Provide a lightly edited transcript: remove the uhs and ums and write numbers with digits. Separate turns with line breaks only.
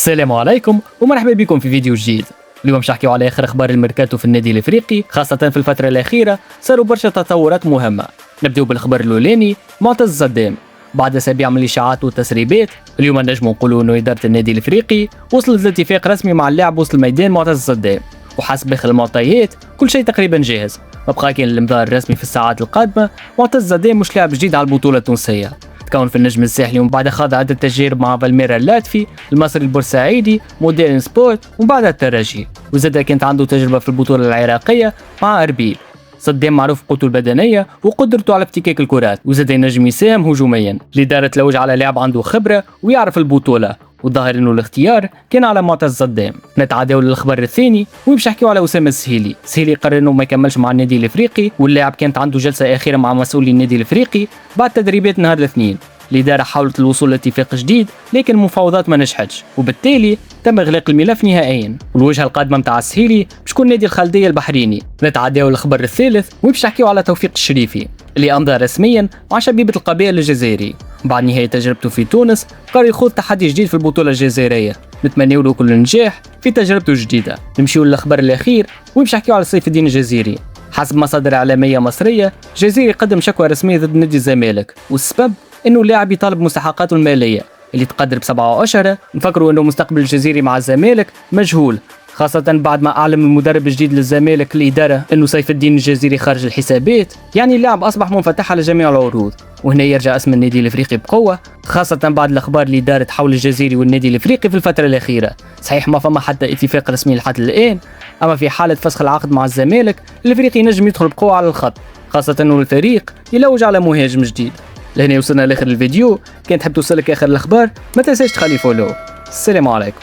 السلام عليكم ومرحبا بكم في فيديو جديد. اليوم باش نحكيو على اخر اخبار الميركاتو في النادي الافريقي، خاصه في الفتره الاخيره صاروا برشا تطورات مهمه. نبداو بالخبر الاولاني، معتز زدام. بعد اسابيع من الاشاعات والتسريبات، اليوم نجموا نقولوا انه اداره النادي الافريقي وصلت لاتفاق رسمي مع اللاعب وسط الميدان معتز زدام، وحسب اخر المعطيات كل شيء تقريبا جاهز. بقى كان الانذار الرسمي في الساعات القادمه. معتز زدام مش لاعب جديد على البطوله التونسيه، تكون في النجم الساحلي ومن بعد خاض عدة تجارب مع فالميرا اللاتفي، المصري البورسعيدي، موديرن سبورت ومن بعد الترجي، وزاد كانت عنده تجربة في البطولة العراقية مع أربيل. صدام معروف بقوته البدنية وقدرته على افتكاك الكرات، وزاد ينجم يساهم هجوميا. الإدارة تلوج على لاعب عنده خبرة ويعرف البطولة، والظاهر انه الاختيار كان على معتز زدام. نتعداو للخبر الثاني وباش نحكيو على اسامه السهيلي قرر انه ما يكملش مع النادي الافريقي، واللاعب كانت عنده جلسه اخيره مع مسؤولي النادي الافريقي بعد تدريبات نهار الاثنين. الاداره حاولت الوصول لاتفاق جديد لكن المفاوضات ما نجحتش، وبالتالي تم اغلاق الملف نهائيا. والوجهه القادمه نتاع السهيلي بتكون نادي الخالديه البحريني. نتعداو للخبر الثالث وباش نحكيو على توفيق الشريفي اللي امضى رسميا مع شبيبه القبائل الجزائري. بعد نهايه تجربته في تونس قرر يخوض تحدي جديد في البطوله الجزائريه. نتمنيو له كل نجاح في تجربته الجديده. نمشيو للخبر الاخير وباش نحكيو على سيف الدين الجزيري. حسب مصادر اعلاميه مصريه، الجزيري قدم شكوى رسميه ضد نادي الزمالك، والسبب انه اللاعب يطالب مستحقاته الماليه اللي تقدر ب7 أشهر. نفكروا انه مستقبل الجزيري مع الزمالك مجهول، خاصة بعد ما أعلم المدرب الجديد للزمالك الإدارة أنه سيف الدين الجزيري خارج الحسابات. يعني اللاعب أصبح منفتح على جميع العروض، وهنا يرجع اسم النادي الإفريقي بقوة، خاصة بعد الأخبار اللي دارت حول الجزيري والنادي الإفريقي في الفترة الأخيرة. صحيح ما فما حتى اتفاق رسمي لحد الآن، أما في حالة فسخ العقد مع الزمالك الإفريقي نجم يدخل بقوة على الخط، خاصة أنه الفريق يلوج على مهاجم جديد. لهنا وصلنا لآخر الفيديو. كان تحب توصلك آخر الأخبار ما تنساش تخلي فولو. السلام عليكم.